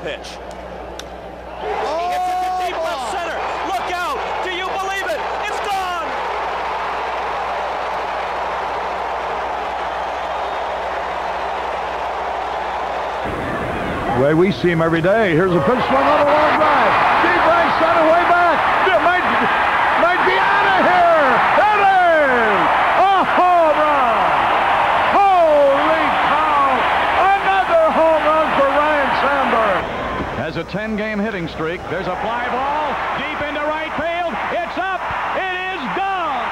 pitch. He hits it to deep left center. Look out! Do you believe it? It's gone! The way we see him every day. Here's a pitch swung on a long drive. Deep right center, way back. It might be out of here. It is a home run. Holy cow! Another home run for Ryne Sandberg. Has a 10-game hitting streak. There's a fly ball deep into right field. It's up. It is gone.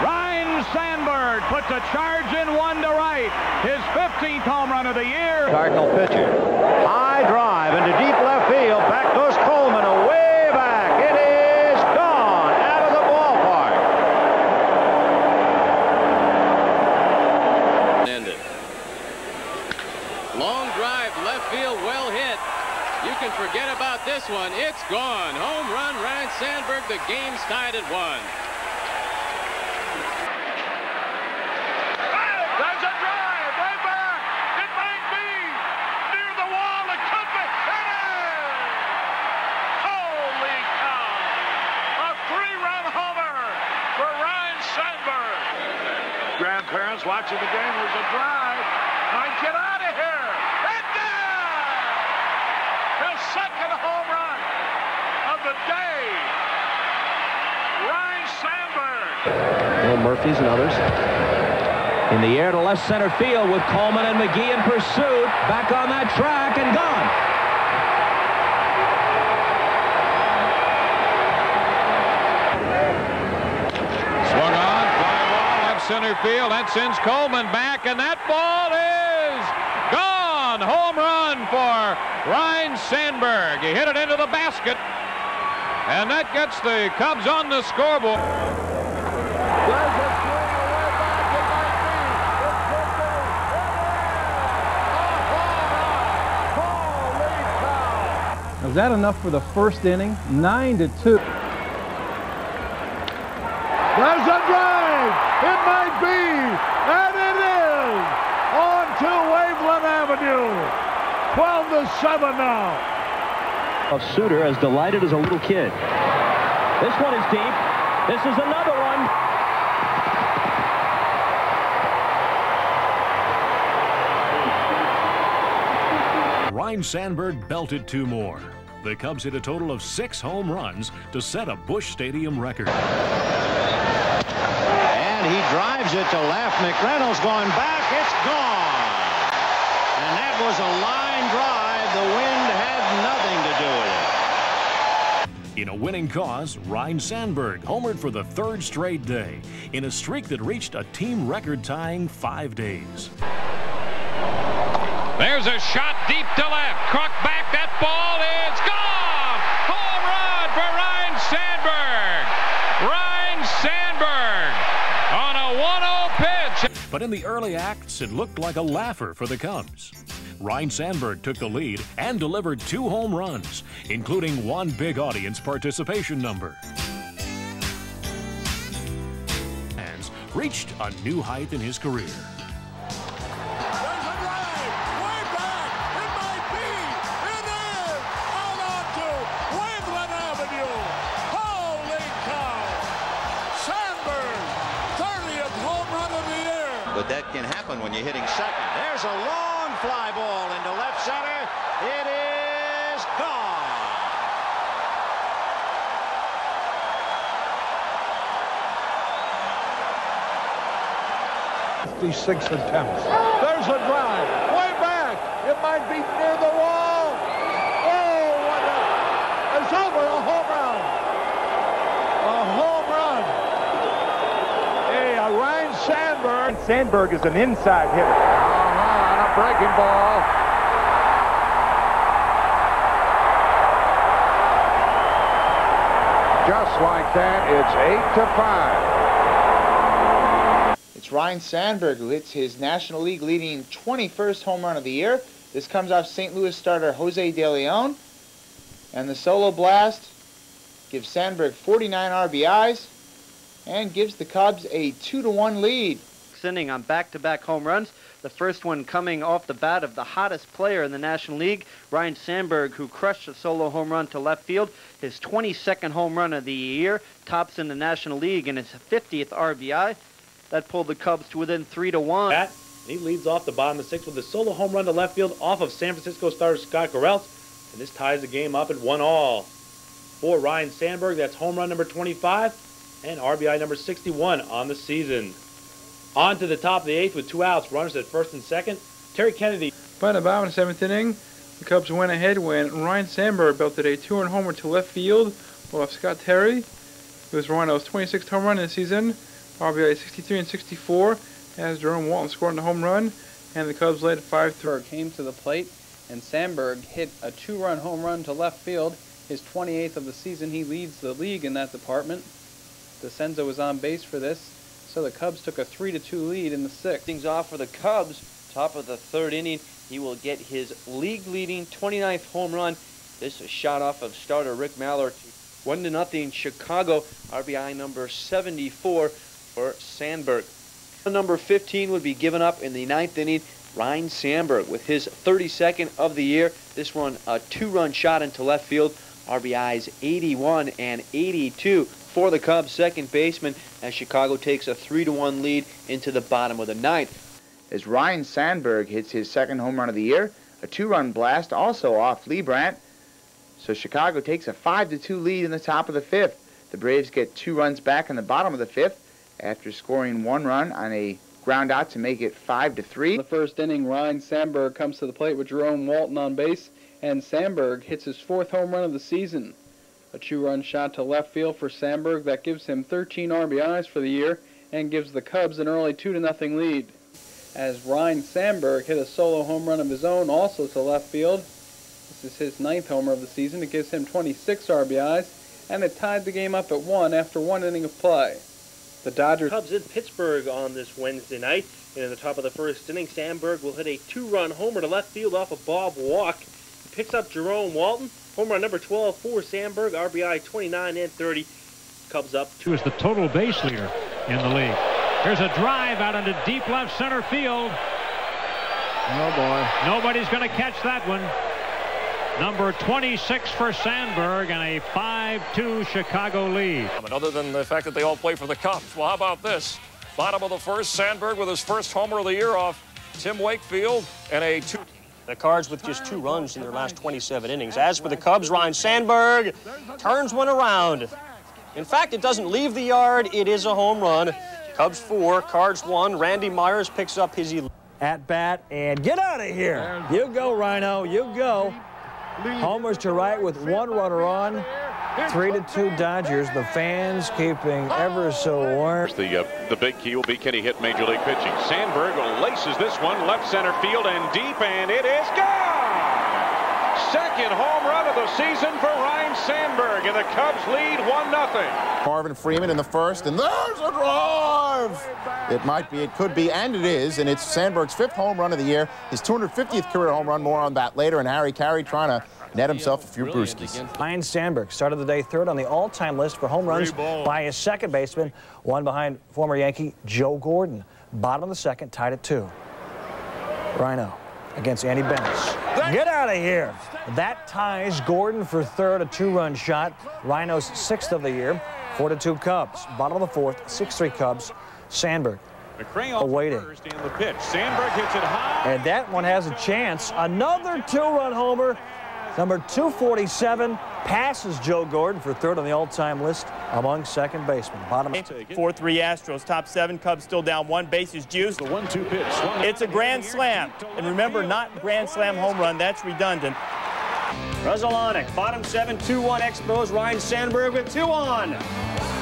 Ryne Sandberg puts a charge in one to right. His 15th home run of the year. Cardinal pitcher. High drive into deep left field. Back goes Coleman, away back. It is gone out of the ballpark. Ended. Long drive, left field, well hit. You can forget about this one. It's gone. Home run, Ryne Sandberg. The game's tied at 1. There's a drive way back. It might be near the wall. It could be. It is! Holy cow! A 3-run homer for Ryne Sandberg. Grandparents watching the game. There's a drive. Might get out of here. It did! His second home run of the day. Ryne Sandberg. Bill Murphy's and others. In the air to left center field with Coleman and McGee in pursuit. Back on that track and gone. Swung on, fly ball, left center field. That sends Coleman back, and that ball is gone. Home run for Ryne Sandberg. He hit it into the basket, and that gets the Cubs on the scoreboard. Was that enough for the first inning? 9-2. There's a drive. It might be, and it is on to Waveland Avenue. 12-7 now. Suter as delighted as a little kid. This one is deep. This is another one. Ryne Sandberg belted 2 more. The Cubs hit a total of 6 home runs to set a Busch Stadium record. And he drives it to left. McReynolds going back. It's gone. And that was a line drive. The wind had nothing to do with it. In a winning cause, Ryne Sandberg homered for the 3rd straight day in a streak that reached a team record-tying 5 days. There's a shot deep to left. Crook back. That ball is gone. Home run for Ryne Sandberg. Ryne Sandberg on a 1-0 pitch. But in the early acts, it looked like a laugher for the Cubs. Ryne Sandberg took the lead and delivered 2 home runs, including 1 big audience participation number. And reached a new height in his career. But that can happen when you're hitting second. There's a long fly ball into left center. It is gone. 56 attempts. There's a drive. Way back. It might be near the wall. Oh, what a... It's over. A home run. A home run. Hey, Ryne Sandberg. Sandberg is an inside hitter. On a breaking ball. Just like that, it's 8-5. It's Ryne Sandberg who hits his National League leading 21st home run of the year. This comes off St. Louis starter Jose De Leon. And the solo blast gives Sandberg 49 RBIs and gives the Cubs a 2-1 lead. 6th inning on back-to-back home runs. The first one coming off the bat of the hottest player in the National League, Ryne Sandberg, who crushed a solo home run to left field. His 22nd home run of the year, tops in the National League, and his 50th RBI. That pulled the Cubs to within 3-1. He leads off the bottom of the 6th with a solo home run to left field off of San Francisco starter Scott Garrelts, and this ties the game up at 1-1. For Ryne Sandberg, that's home run number 25 and RBI number 61 on the season. On to the top of the 8th with 2 outs, runners at 1st and 2nd. Terry Kennedy. By the bottom of the 7th inning, the Cubs went ahead when Ryne Sandberg belted a 2-run homer to left field off Scott Terry. It was Ryno's 26th home run in the season, RBI 63 and 64, as Jerome Walton scored on the home run, and the Cubs led 5-3. Came to the plate, and Sandberg hit a 2-run home run to left field, his 28th of the season. He leads the league in that department. DeCenzo was on base for this, so the Cubs took a 3-2 lead in the 6th. Things off for the Cubs. Top of the 3rd inning, he will get his league-leading 29th home run. This is shot off of starter Rick Mallard. 1-0 Chicago. RBI number 74 for Sandberg. Number 15 would be given up in the 9th inning. Ryne Sandberg with his 32nd of the year. This one a 2-run shot into left field. RBIs 81 and 82 for the Cubs second baseman as Chicago takes a 3-1 lead into the bottom of the 9th. As Ryne Sandberg hits his 2nd home run of the year, a 2-run blast also off Lee Brandt. So Chicago takes a 5-2 lead in the top of the 5th. The Braves get 2 runs back in the bottom of the 5th after scoring 1 run on a ground out to make it 5-3. In the 1st inning, Ryne Sandberg comes to the plate with Jerome Walton on base, and Sandberg hits his 4th home run of the season. A 2-run shot to left field for Sandberg that gives him 13 RBIs for the year and gives the Cubs an early 2-0 lead. As Ryne Sandberg hit a solo home run of his own also to left field. This is his 9th homer of the season. It gives him 26 RBIs, and it tied the game up at 1 after 1 inning of play. The Dodgers. Cubs in Pittsburgh on this Wednesday night. And in the top of the 1st inning, Sandberg will hit a 2-run homer to left field off a Bob walk. He picks up Jerome Walton. Home run number 12 for Sandberg. RBI 29 and 30. Cubs up. 2 is the total base leader in the league. Here's a drive out into deep left center field. Oh, boy. Nobody's going to catch that one. Number 26 for Sandberg and a 5-2 Chicago lead. Other than the fact that they all play for the Cubs. Well, how about this? Bottom of the 1st, Sandberg with his 1st homer of the year off Tim Wakefield and a 2. The Cards with just 2 runs in their last 27 innings. As for the Cubs, Ryne Sandberg turns one around. In fact, it doesn't leave the yard. It is a home run. Cubs 4, Cards 1. Randy Myers picks up his at bat and get out of here. You go, Rhino. You go. Homers to right with 1 runner on. 3-2 Dodgers. The fans keeping ever so warm. The big key will be, can he hit Major League pitching? Sandberg laces this one left center field and deep, and it is gone. 2nd home run of the season for Ryne Sandberg, and the Cubs lead 1-0. Marvin Freeman in the 1st, and there's a drive. It might be, it could be, and it is, and it's Sandberg's 5th home run of the year, his 250th career home run. More on that later, and Harry Carey trying to net himself a few brewskis. Ryne Sandberg started the day 3rd on the all-time list for home runs by his second baseman, one behind former Yankee Joe Gordon. Bottom of the 2nd, tied at 2. Rhino against Andy Bennis. Get out of here. That ties Gordon for 3rd, a 2-run shot. Rhino's 6th of the year. 4-2 Cubs. Bottom of the 4th, 6-3 Cubs. Sandberg awaiting. The pitch. Sandberg hits it high. And that one has a chance. Another 2-run homer. Number 247 passes Joe Gordon for 3rd on the all-time list among second basemen. Bottom 4-3 Astros, top 7. Cubs still down 1. Bases juiced. The 1-2 pitch. It's a grand slam. And remember, not grand slam home run. That's redundant. Rezolonic, bottom 7, 2-1 Expos. Ryne Sandberg with 2 on.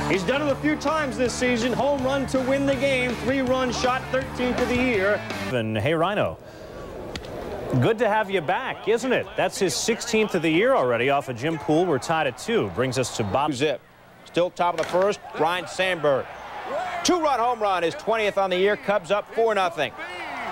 He's done it a few times this season. Home run to win the game. 3-run shot, 13th of the year. And hey, Rhino. Good to have you back, isn't it? That's his 16th of the year already off of Jim Poole. We're tied at 2. Brings us to Bob. Zip. Still top of the 1st, Ryne Sandberg. 2-run home run, his 20th on the year. Cubs up 4-0.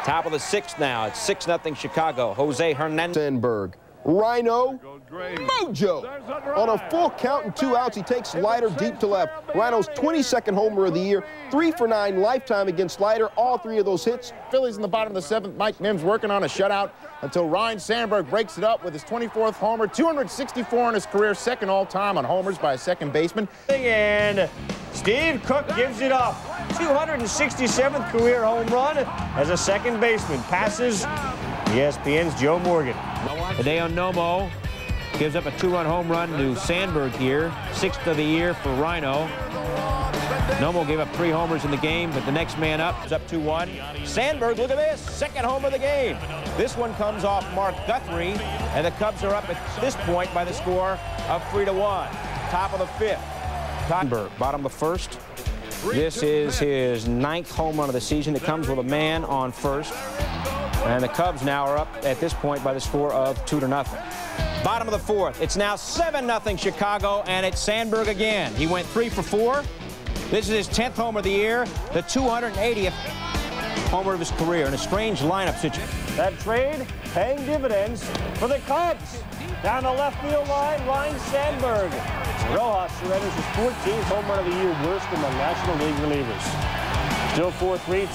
Top of the 6th now. It's 6-0 Chicago. Jose Hernandez. Sandberg Ryno Mojo. On a full count and 2 outs, he takes Leiter deep to left. Ryno's 22nd homer of the year, 3 for 9 lifetime against Leiter, all 3 of those hits. Phillies in the bottom of the 7th. Mike Mims working on a shutout until Ryne Sandberg breaks it up with his 24th homer, 264 in his career, second all-time on homers by a second baseman. And Steve Cook gives it up. 267th career home run as a second baseman. Passes ESPN's Joe Morgan. Hideo Nomo gives up a 2-run home run to Sandberg here, 6th of the year for Ryno. Nomo gave up 3 homers in the game, but the next man up is up 2-1. Sandberg, look at this, second home of the game. This one comes off Mark Guthrie, and the Cubs are up at this point by the score of 3-1. Top of the 5th. Sandberg, bottom of the 1st. This is his 9th home run of the season. It comes with a man on first. And the Cubs now are up at this point by the score of 2-0. Bottom of the 4th. It's now 7-0 Chicago, and it's Sandberg again. He went 3 for 4. This is his 10th homer of the year, the 280th homer of his career, in a strange lineup situation. That trade paying dividends for the Cubs. Down the left field line, Ryne Sandberg. Rojas surrenders his 14th home run of the year, worst in the National League relievers. Still 4-3.